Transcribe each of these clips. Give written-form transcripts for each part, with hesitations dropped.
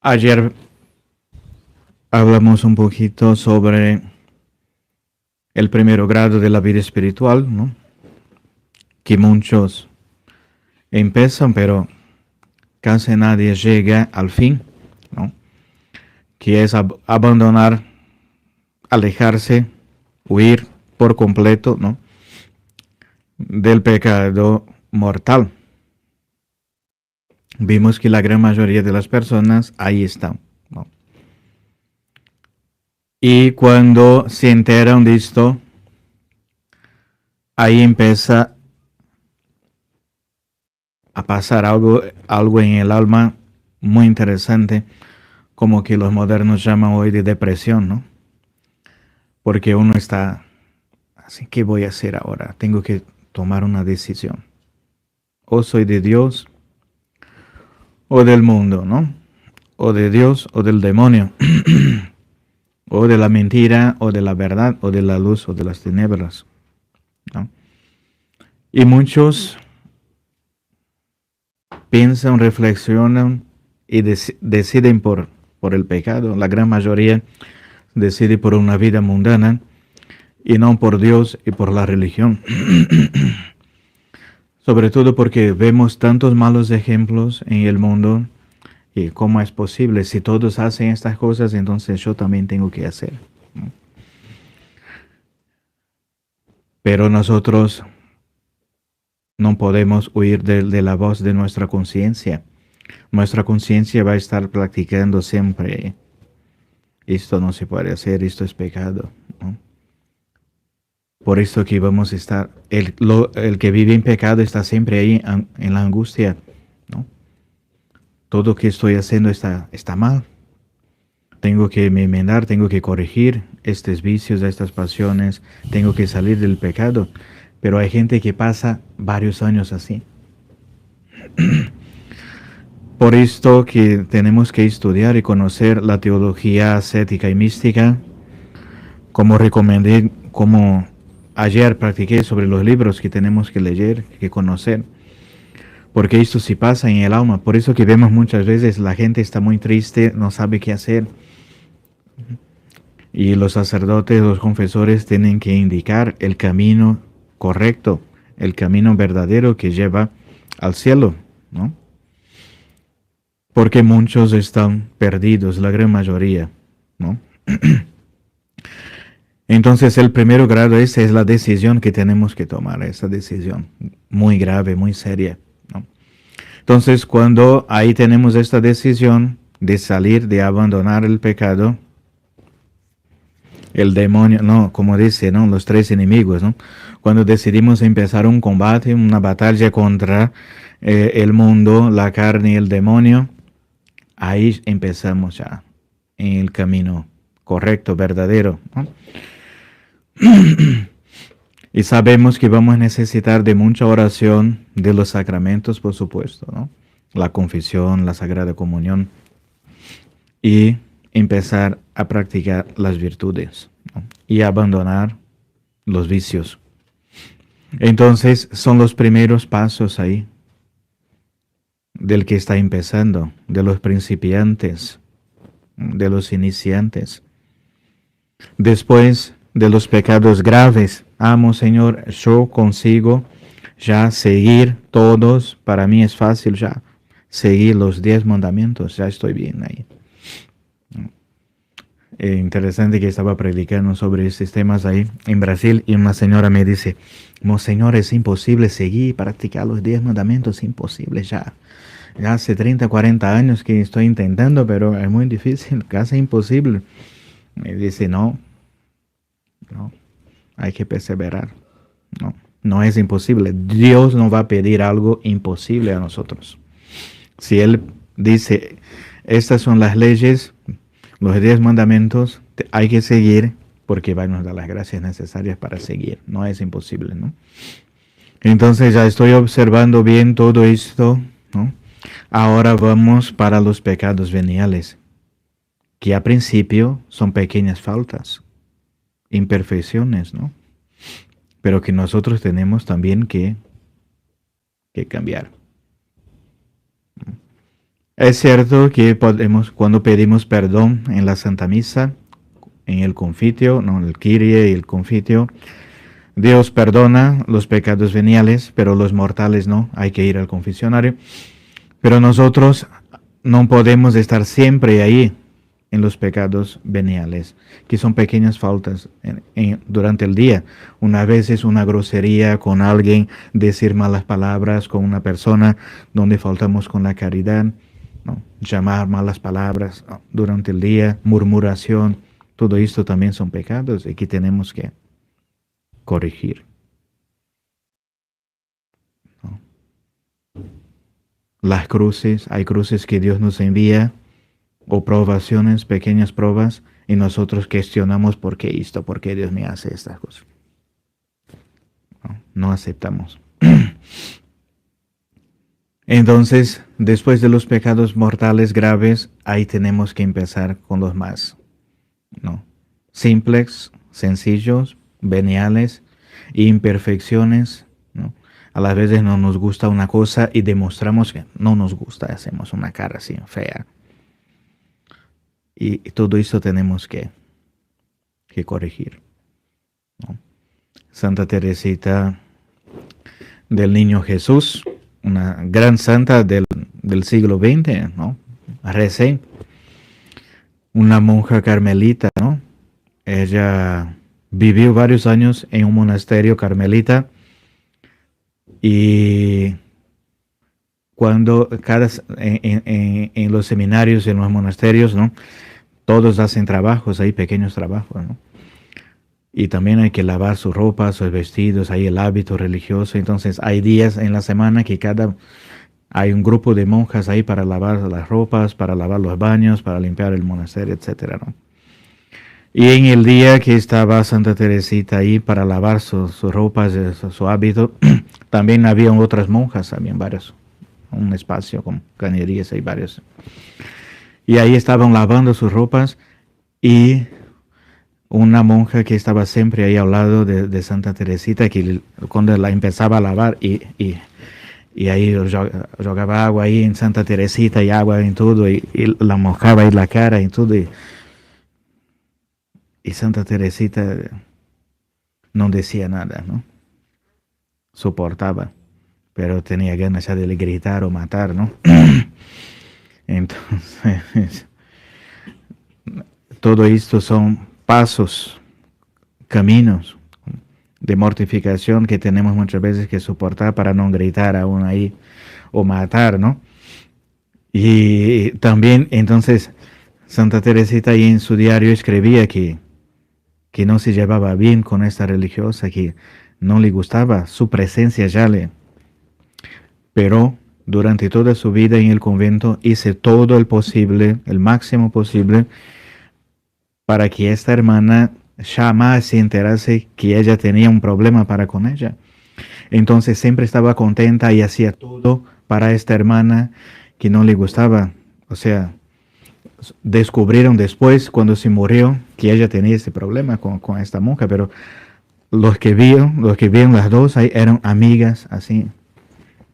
Ayer hablamos un poquito sobre el primer grado de la vida espiritual, ¿no? Que muchos empiezan, pero casi nadie llega al fin, ¿no? Que es abandonar, alejarse, huir por completo, ¿no? Del pecado mortal. Vimos que la gran mayoría de las personas ahí están, ¿no? Y cuando se enteran de esto, ahí empieza a pasar algo en el alma muy interesante, como que los modernos llaman hoy de depresión, ¿no? Porque uno está así, ¿qué voy a hacer ahora? Tengo que tomar una decisión. O soy de Dios o del mundo, ¿no? O de Dios o del demonio. O de la mentira o de la verdad o de la luz o de las tinieblas, ¿no? Y muchos piensan, reflexionan y deciden por el pecado. La gran mayoría decide por una vida mundana y no por Dios y por la religión. Sobre todo porque vemos tantos malos ejemplos en el mundo y cómo es posible. Si todos hacen estas cosas, entonces yo también tengo que hacer. Pero nosotros no podemos huir de la voz de nuestra conciencia. Nuestra conciencia va a estar practicando siempre. Esto no se puede hacer, esto es pecado, ¿no? Por eso que vamos a estar, el que vive en pecado está siempre ahí en la angustia, ¿no? Todo lo que estoy haciendo está mal. Tengo que me enmendar, tengo que corregir estos vicios, estas pasiones, tengo que salir del pecado. Pero hay gente que pasa varios años así. Por esto que tenemos que estudiar y conocer la teología ascética y mística, como recomendé, como ayer practiqué sobre los libros que tenemos que leer, que conocer, porque esto sí pasa en el alma. Por eso que vemos muchas veces la gente está muy triste, no sabe qué hacer. Y los sacerdotes, los confesores tienen que indicar el camino correcto, el camino verdadero que lleva al cielo, ¿no? Porque muchos están perdidos, la gran mayoría, ¿no? Entonces el primer grado esa es la decisión que tenemos que tomar, esa decisión muy grave, muy seria, ¿no? Entonces cuando ahí tenemos esta decisión de salir, de abandonar el pecado, el demonio, no, como dice, ¿no? Los tres enemigos, ¿no? Cuando decidimos empezar un combate, una batalla contra el mundo, la carne y el demonio, ahí empezamos ya en el camino correcto, verdadero, ¿no? Y sabemos que vamos a necesitar de mucha oración, de los sacramentos, por supuesto, ¿no? La confesión, la Sagrada Comunión, y empezar a practicar las virtudes, ¿no? Y abandonar los vicios. Entonces son los primeros pasos ahí del que está empezando, de los principiantes, de los iniciantes. Después de los pecados graves, amo, Señor, yo consigo ya seguir todos, para mí es fácil ya seguir los 10 mandamientos, ya estoy bien ahí. Interesante que estaba predicando sobre estos temas ahí en Brasil y una señora me dice, Monseñor, es imposible seguir y practicar los 10 mandamientos, imposible ya. Ya hace 30, 40 años que estoy intentando, pero es muy difícil, casi imposible. Me dice, no, hay que perseverar. No es imposible. Dios no va a pedir algo imposible a nosotros. Si Él dice, estas son las leyes, los 10 mandamientos, hay que seguir porque va a nos dar las gracias necesarias para seguir. No es imposible, ¿no? Entonces ya estoy observando bien todo esto, ¿no? Ahora vamos para los pecados veniales, que a principio son pequeñas faltas, imperfecciones, ¿no? Pero que nosotros tenemos también que cambiar. Es cierto que podemos, cuando pedimos perdón en la Santa Misa, en el confitio, no, el Kyrie y el confitio, Dios perdona los pecados veniales, pero los mortales no, hay que ir al confesionario. Pero nosotros no podemos estar siempre ahí en los pecados veniales, que son pequeñas faltas durante el día. Una vez es una grosería con alguien, decir malas palabras con una persona donde faltamos con la caridad, ¿no? Llamar malas palabras, ¿no?, durante el día, murmuración, todo esto también son pecados y que tenemos que corregir, ¿no? Las cruces, hay cruces que Dios nos envía, o probaciones, pequeñas pruebas, y nosotros cuestionamos por qué esto, por qué Dios me hace estas cosas. No, no aceptamos. Entonces, después de los pecados mortales graves, ahí tenemos que empezar con los más, ¿no?, simples, sencillos, veniales, imperfecciones, ¿no? A las veces no nos gusta una cosa y demostramos que no nos gusta, hacemos una cara así fea. Y todo eso tenemos que corregir, ¿no? Santa Teresita del Niño Jesús, una gran santa del siglo XX, ¿no? Recién, una monja carmelita, ¿no? Ella vivió varios años en un monasterio carmelita y cuando en los seminarios, en los monasterios, ¿no?, todos hacen trabajos ahí, pequeños trabajos, ¿no? Y también hay que lavar su ropa, sus vestidos, hay el hábito religioso. Entonces hay días en la semana que hay un grupo de monjas ahí para lavar las ropas, para lavar los baños, para limpiar el monasterio, etcétera, ¿no? Y en el día que estaba Santa Teresita ahí para lavar sus ropas, su hábito, también había otras monjas, también varios, un espacio con cañerías y varios. Y ahí estaban lavando sus ropas y una monja que estaba siempre ahí al lado de Santa Teresita, que cuando la empezaba a lavar y ahí jugaba agua ahí en Santa Teresita y agua en todo y la mojaba ahí la cara y todo. Y Santa Teresita no decía nada, ¿no? Soportaba, pero tenía ganas ya de gritar o matar, ¿no? Entonces, todo esto son pasos, caminos de mortificación que tenemos muchas veces que soportar para no gritar aún ahí o matar, ¿no? Y también, entonces, Santa Teresita ahí en su diario escribía que no se llevaba bien con esta religiosa, que no le gustaba su presencia ya pero durante toda su vida en el convento hice todo el posible, el máximo posible, para que esta hermana jamás se enterase que ella tenía un problema para con ella. Entonces siempre estaba contenta y hacía todo para esta hermana que no le gustaba. O sea, descubrieron después, cuando se murió, que ella tenía ese problema con esta monja, pero los que vieron las dos ahí eran amigas así,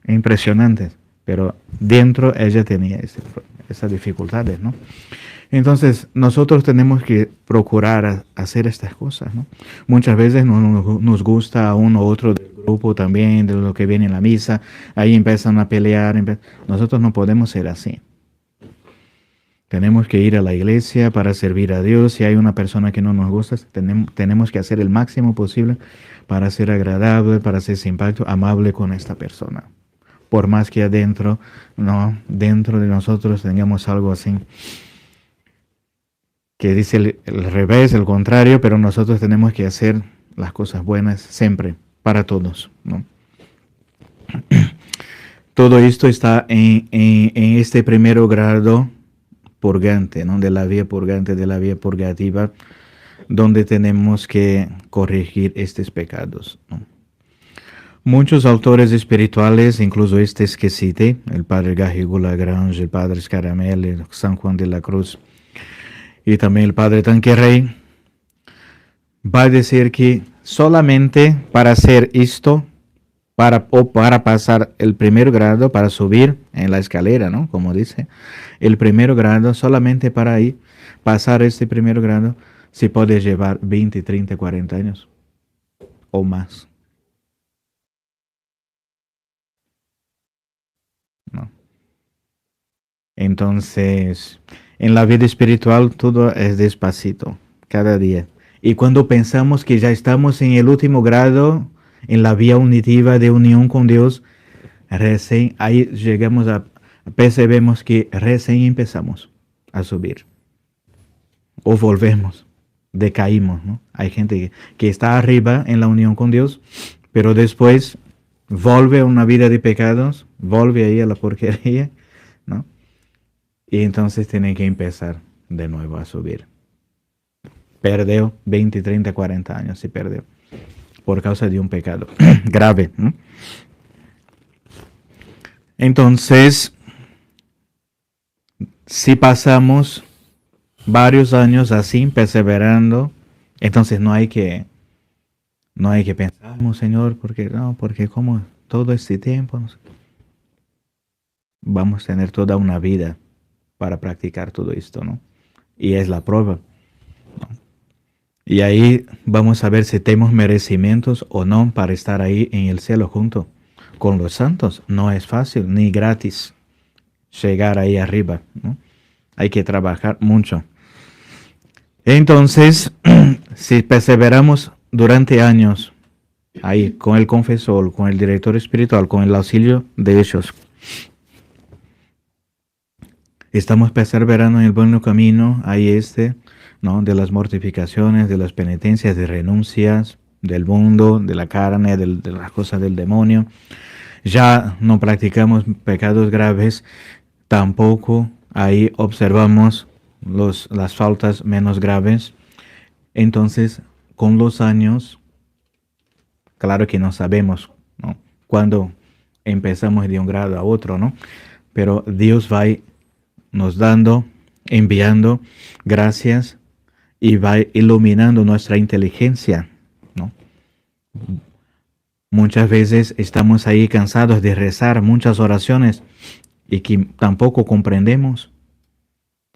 impresionantes, pero dentro ella tenía esas dificultades, ¿no? Entonces nosotros tenemos que procurar hacer estas cosas, ¿no? Muchas veces no nos gusta a uno u otro del grupo también, de lo que viene en la misa, ahí empiezan a pelear, nosotros no podemos ser así. Tenemos que ir a la iglesia para servir a Dios. Si hay una persona que no nos gusta, tenemos que hacer el máximo posible para ser agradable, para ser simpático, amable con esta persona. Por más que adentro, no, dentro de nosotros tengamos algo así que dice el revés, el contrario, pero nosotros tenemos que hacer las cosas buenas siempre, para todos, ¿no? Todo esto está en este primer grado purgante, ¿no?, de la vía purgante, de la vía purgativa, donde tenemos que corregir estos pecados, ¿no? Muchos autores espirituales, incluso estos que cité, el padre Garrigou-Lagrange, el padre Scaramelle, San Juan de la Cruz, y también el padre Tanqueray, va a decir que solamente para hacer esto para pasar el primer grado, para subir en la escalera, ¿no? Como dice, el primer grado, solamente para ahí, pasar este primer grado, se puede llevar 20, 30, 40 años o más, ¿no? Entonces, en la vida espiritual todo es despacito, cada día. Y cuando pensamos que ya estamos en el último grado, en la vía unitiva de unión con Dios, recién ahí llegamos a, percebemos que recién empezamos a subir o volvemos, decaímos, ¿no? Hay gente que está arriba en la unión con Dios, pero después vuelve a una vida de pecados, vuelve ahí a la porquería, ¿no? Y entonces tiene que empezar de nuevo a subir. Perdió 20, 30, 40 años, se perdió por causa de un pecado grave, ¿no? Entonces, si pasamos varios años así, perseverando, entonces no hay que pensar, "Oh, Señor, porque no, porque como todo este tiempo, no sé". Vamos a tener toda una vida para practicar todo esto, ¿no? Y es la prueba, ¿no? Y ahí vamos a ver si tenemos merecimientos o no para estar ahí en el cielo junto con los santos. No es fácil ni gratis llegar ahí arriba, ¿no? Hay que trabajar mucho. Entonces, si perseveramos durante años ahí con el confesor, con el director espiritual, con el auxilio de ellos, estamos perseverando en el buen camino, ahí ¿no? De las mortificaciones, de las penitencias, de renuncias, del mundo, de la carne, de las cosas del demonio. Ya no practicamos pecados graves, tampoco ahí observamos las faltas menos graves. Entonces, con los años, claro que no sabemos, ¿no? Cuando empezamos de un grado a otro, ¿no? Pero Dios va nos dando, enviando gracias y va iluminando nuestra inteligencia, ¿no? Muchas veces estamos ahí cansados de rezar muchas oraciones y que tampoco comprendemos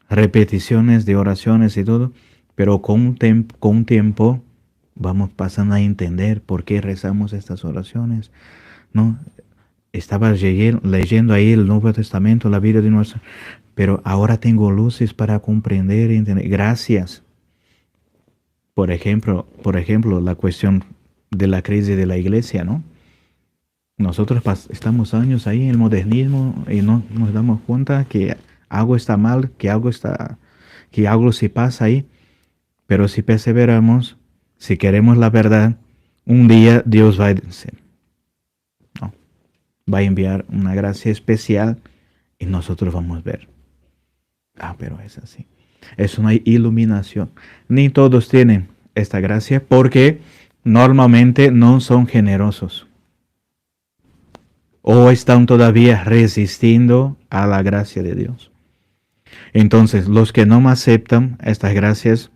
repeticiones de oraciones y todo, pero con un tiempo vamos pasando a entender por qué rezamos estas oraciones, ¿no? Estaba leyendo ahí el Nuevo Testamento, la vida de nuestra, pero ahora tengo luces para comprender y entender. Gracias. Por ejemplo, la cuestión de la crisis de la iglesia, ¿no? Nosotros estamos años ahí en el modernismo y no nos damos cuenta que algo está mal, que algo se pasa ahí, pero si perseveramos, si queremos la verdad, un día Dios va a decir, no, va a enviar una gracia especial y nosotros vamos a ver. Ah, pero es así. Es una iluminación. Ni todos tienen esta gracia porque normalmente no son generosos o están todavía resistiendo a la gracia de Dios. Entonces, los que no aceptan estas gracias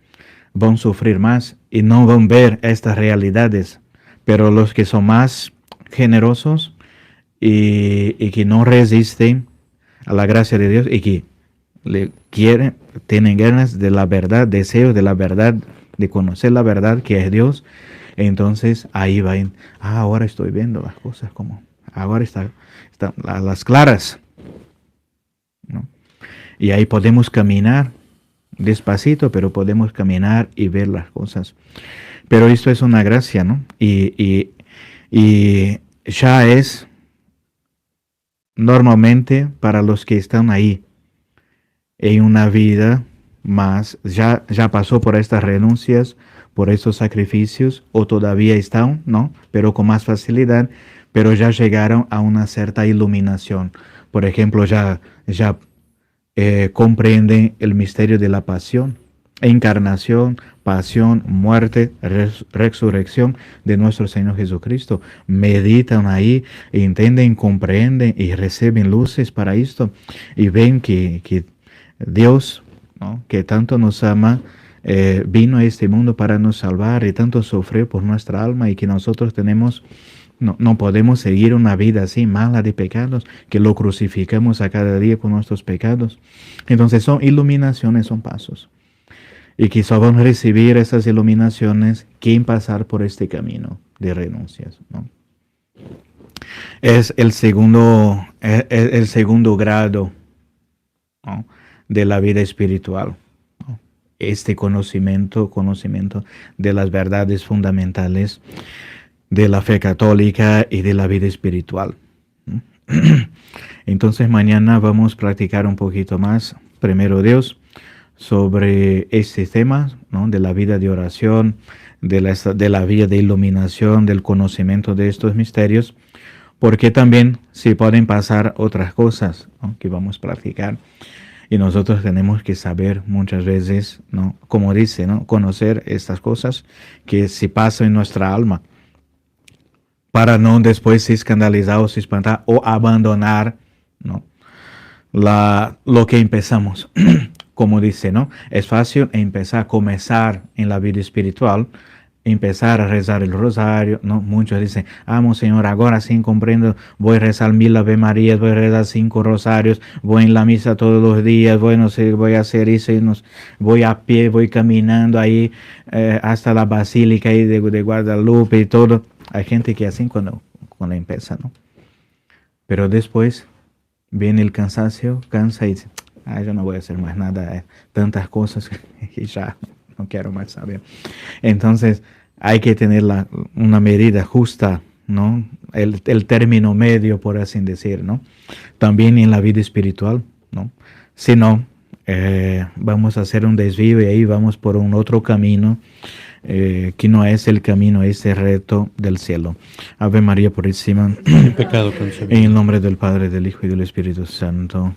van a sufrir más y no van a ver estas realidades. Pero los que son más generosos y que no resisten a la gracia de Dios y que le quieren, tienen ganas de la verdad, deseos de la verdad, de conocer la verdad que es Dios, entonces ahí van, ahora estoy viendo las cosas como, ahora están las claras, ¿no? Y ahí podemos caminar despacito, pero podemos caminar y ver las cosas. Pero esto es una gracia, ¿no? Y ya es normalmente para los que están ahí en una vida más, ya pasó por estas renuncias, por estos sacrificios, o todavía están, ¿no? Pero con más facilidad, pero ya llegaron a una cierta iluminación. Por ejemplo, ya comprenden el misterio de la pasión, encarnación, pasión, muerte, resurrección de nuestro Señor Jesucristo. Meditan ahí, entienden, comprenden y reciben luces para esto y ven que Dios, ¿no? Que tanto nos ama, vino a este mundo para nos salvar y tanto sufrió por nuestra alma y que nosotros tenemos No podemos seguir una vida así mala de pecados, que lo crucificamos a cada día con nuestros pecados. Entonces son iluminaciones, son pasos. Y quizá van a recibir esas iluminaciones quien pasar por este camino de renuncias, ¿no? Es el segundo grado, ¿no?, de la vida espiritual, ¿no? Este conocimiento de las verdades fundamentales de la fe católica y de la vida espiritual, ¿no? Entonces mañana vamos a practicar un poquito más, primero Dios, sobre este tema, ¿no?, de la vida de oración, de la vida de iluminación, del conocimiento de estos misterios, porque también se pueden pasar otras cosas, ¿no?, que vamos a practicar. Y nosotros tenemos que saber muchas veces, ¿no?, como dice, ¿no?, conocer estas cosas que se pasan en nuestra alma, para no después se escandalizar o se espantar o abandonar, ¿no?, lo que empezamos. Como dice, ¿no? Es fácil empezar, comenzar en la vida espiritual, empezar a rezar el rosario, ¿no? Muchos dicen, Monseñor, ahora sí comprendo, voy a rezar 1000 Ave Marías, voy a rezar 5 rosarios, voy en la misa todos los días, voy, no sé, voy a hacer eso, voy a pie, voy caminando ahí hasta la basílica ahí de Guadalupe y todo. Hay gente que así cuando empieza, ¿no? Pero después viene el cansancio, cansa y dice, yo no voy a hacer más nada, tantas cosas que ya no quiero más saber. Entonces hay que tener una medida justa, ¿no? El término medio, por así decir, ¿no? También en la vida espiritual, ¿no? Si no, vamos a hacer un desvío y ahí vamos por un otro camino, que no es el camino, es el reto del cielo. Ave María Purísima, Pecado concebido. en el nombre del Padre, del Hijo y del Espíritu Santo.